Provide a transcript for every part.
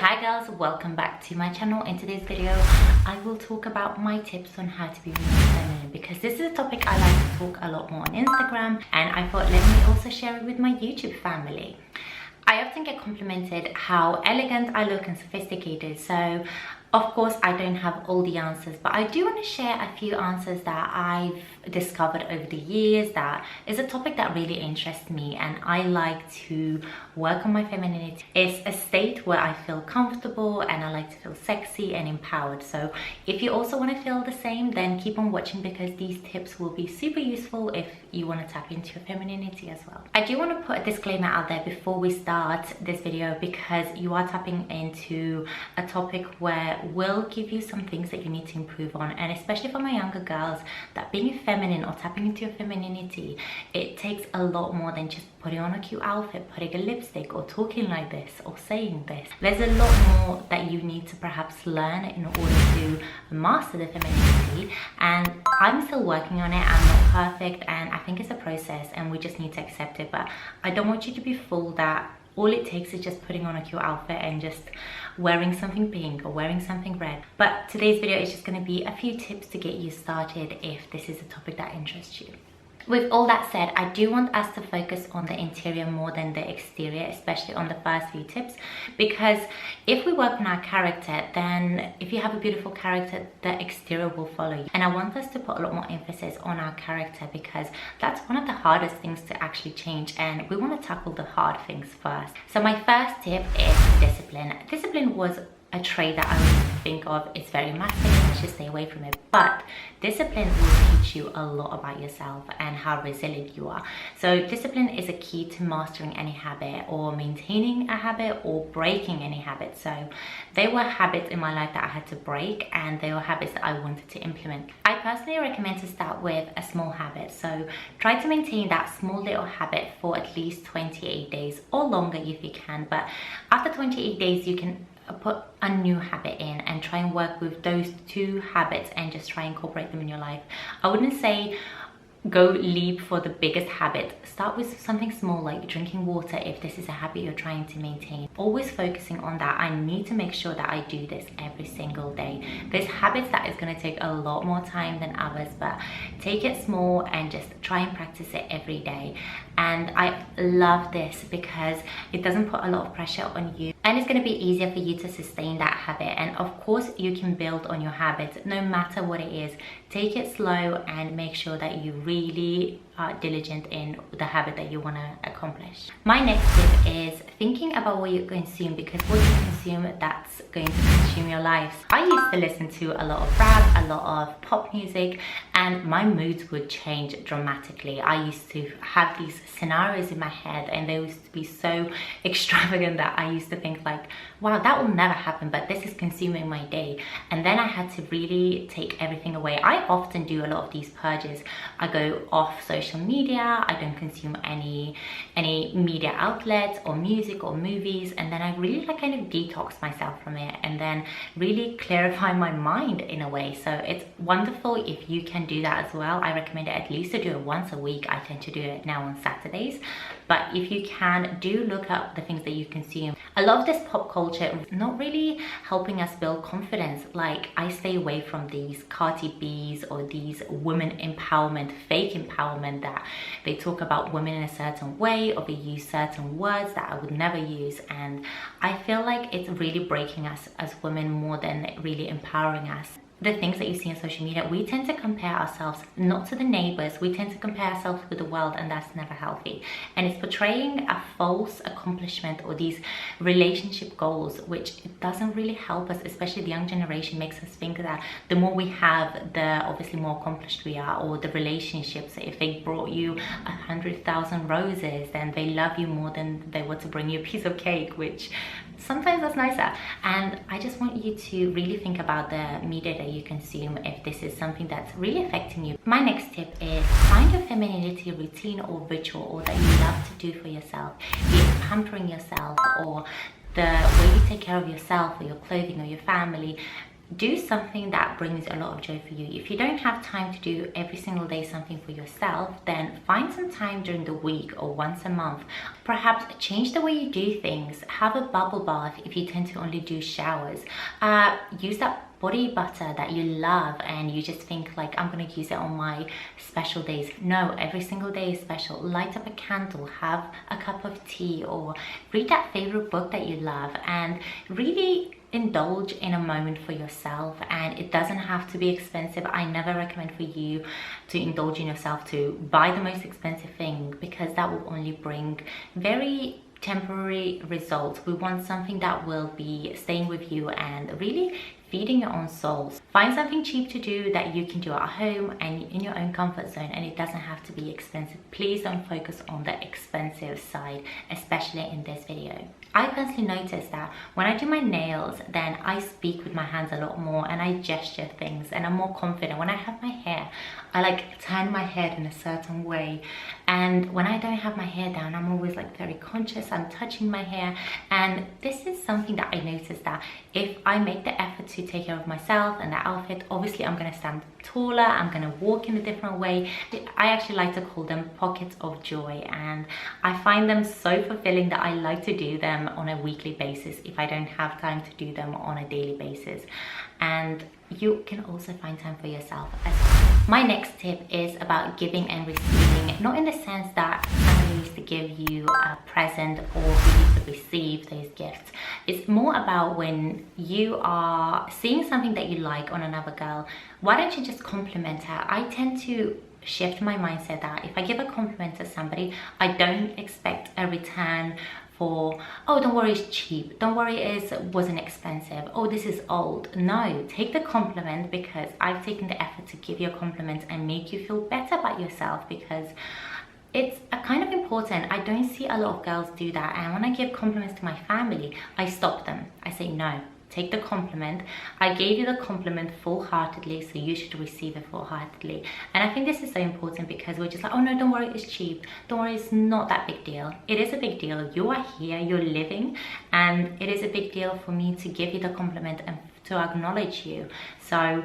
Hi girls, welcome back to my channel. In today's video I will talk about my tips on how to be more feminine, because this is a topic I like to talk a lot more on Instagram, and I thought let me also share it with my YouTube family. I often get complimented how elegant I look and sophisticated, so of course I don't have all the answers, but I do want to share a few answers that I've discovered over the years. That is a topic that really interests me, and I like to work on my femininity. It's a state where I feel comfortable and I like to feel sexy and empowered. So if you also want to feel the same, then keep on watching, because these tips will be super useful if you want to tap into your femininity as well. I do want to put a disclaimer out there before we start this video, because you are tapping into a topic where will give you some things that you need to improve on, and especially for my younger girls, that being feminine or tapping into your femininity, it takes a lot more than just putting on a cute outfit, putting a lipstick, or talking like this, or saying this. There's a lot more that you need to perhaps learn in order to master the femininity, and I'm still working on it. I'm not perfect, and I think it's a process and we just need to accept it. But I don't want you to be fooled that all it takes is just putting on a cute outfit and just wearing something pink or wearing something red. But today's video is just going to be a few tips to get you started if this is a topic that interests you. With all that said, I do want us to focus on the interior more than the exterior, especially on the first few tips, because if we work on our character, then if you have a beautiful character, the exterior will follow you. And I want us to put a lot more emphasis on our character, because that's one of the hardest things to actually change, and we want to tackle the hard things first. So my first tip is discipline. Discipline was a trait that I used to think of, it's very masculine, I should stay away from it. But discipline will teach you a lot about yourself and how resilient you are. So discipline is a key to mastering any habit, or maintaining a habit, or breaking any habit. So there were habits in my life that I had to break, and there were habits that I wanted to implement. I personally recommend to start with a small habit. So try to maintain that small little habit for at least 28 days or longer if you can. But after 28 days, you can put a new habit in and try and work with those two habits and just try and incorporate them in your life. I wouldn't say go leap for the biggest habit. Start with something small, like drinking water if this is a habit you're trying to maintain. Always focusing on that. I need to make sure that I do this every single day. There's habits that is going to take a lot more time than others, but take it small and just try and practice it every day. And I love this because it doesn't put a lot of pressure on you, and it's going to be easier for you to sustain that habit. And of course you can build on your habits no matter what it is. Take it slow and make sure that you really are diligent in the habit that you want to accomplish. My next tip is thinking about what you consume, because what you consume, that's going to consume your lives. I used to listen to a lot of rap, a lot of pop music, and my moods would change dramatically. I used to have these scenarios in my head, and they used to be so extravagant that I used to think like, wow, that will never happen, but this is consuming my day. And then I had to really take everything away. I often do a lot of these purges. I go off social media, I don't consume any media outlets or music or movies, and then I really like kind of detox myself from it and then really clarify my mind in a way. So it's wonderful if you can do that as well. I recommend it at least to do it once a week. I tend to do it now on Saturdays, but if you can, do look up the things that you consume. A lot of this pop culture not really helping us build confidence. Like, I stay away from these Cardi B's or these women empowerment, fake empowerment, that they talk about women in a certain way or they use certain words that I would never use. And I feel like it's really breaking us as women more than really empowering us. The things that you see on social media, we tend to compare ourselves not to the neighbors, we tend to compare ourselves with the world, and that's never healthy. And it's portraying a false accomplishment or these relationship goals, which it doesn't really help us. Especially the young generation makes us think that the more we have, the obviously more accomplished we are. Or the relationships, if they brought you 100,000 roses, then they love you more than they were to bring you a piece of cake, which sometimes that's nicer. And I just want you to really think about the media that you consume, if this is something that's really affecting you. My next tip is find a femininity routine or ritual, or that you love to do for yourself. Be it pampering yourself, or the way you take care of yourself or your clothing or your family. do something that brings a lot of joy for you. If you don't have time to do every single day something for yourself, then find some time during the week or once a month. Perhaps change the way you do things. Have a bubble bath if you tend to only do showers. Use that body butter that you love and you just think like, I'm gonna use it on my special days. No, every single day is special. Light up a candle, have a cup of tea, or read that favorite book that you love, and really indulge in a moment for yourself. And it doesn't have to be expensive. I never recommend for you to indulge in yourself to buy the most expensive thing, because that will only bring very temporary results. We want something that will be staying with you and really feeding your own souls. Find something cheap to do that you can do at home and in your own comfort zone, and it doesn't have to be expensive. Please don't focus on the expensive side, especially in this video. I personally noticed that when I do my nails, then I speak with my hands a lot more and I gesture things and I'm more confident. When I have my hair, I like turn my head in a certain way, and when I don't have my hair down, I'm always like very conscious. I'm touching my hair, and this is something that I noticed, that if I make the effort to take care of myself and the outfit, obviously I'm gonna stand taller, I'm gonna walk in a different way. I actually like to call them pockets of joy, and I find them so fulfilling that I like to do them on a weekly basis if I don't have time to do them on a daily basis. And you can also find time for yourself as well. My next tip is about giving and receiving, not in the sense that somebody needs to give you a present or you need to receive those gifts. It's more about when you are seeing something that you like on another girl, why don't you just compliment her? I tend to shift my mindset that if I give a compliment to somebody, I don't expect a return for, oh, don't worry, it's cheap, don't worry, it wasn't expensive, oh, this is old. No, take the compliment, because I've taken the effort to give you a compliment and make you feel better about yourself, because it's a kind of important. I don't see a lot of girls do that, and when I give compliments to my family, I stop them. I say, no, take the compliment. I gave you the compliment full-heartedly, so you should receive it full-heartedly. And I think this is so important, because we're just like, oh no, don't worry, it's cheap, don't worry, it's not that big deal. It is a big deal. You are here, you're living, and it is a big deal for me to give you the compliment and to acknowledge you. So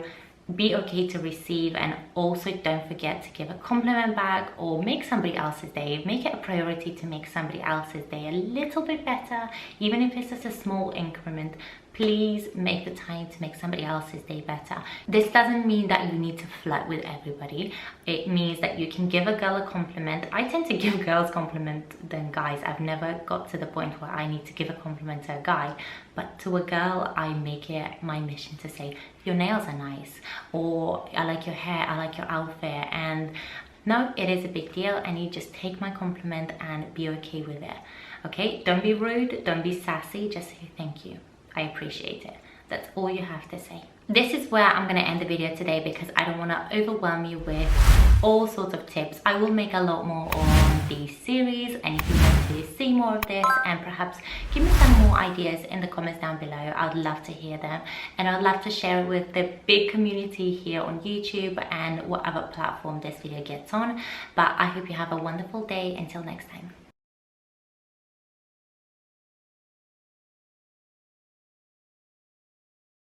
be okay to receive, and also don't forget to give a compliment back or make somebody else's day. Make it a priority to make somebody else's day a little bit better, even if it's just a small increment. Please make the time to make somebody else's day better. This doesn't mean that you need to flirt with everybody. It means that you can give a girl a compliment. I tend to give girls compliments than guys. I've never got to the point where I need to give a compliment to a guy, but to a girl, I make it my mission to say, your nails are nice, or I like your hair, I like your outfit. And no, it is a big deal, and you just take my compliment and be okay with it. Okay, don't be rude, don't be sassy, just say thank you, I appreciate it. That's all you have to say. This is where I'm gonna end the video today, because I don't want to overwhelm you with all sorts of tips. I will make a lot more on this series, and if you want to see more of this, and perhaps give me some more ideas in the comments down below, I'd love to hear them, and I'd love to share it with the big community here on YouTube and whatever platform this video gets on. But I hope you have a wonderful day. Until next time.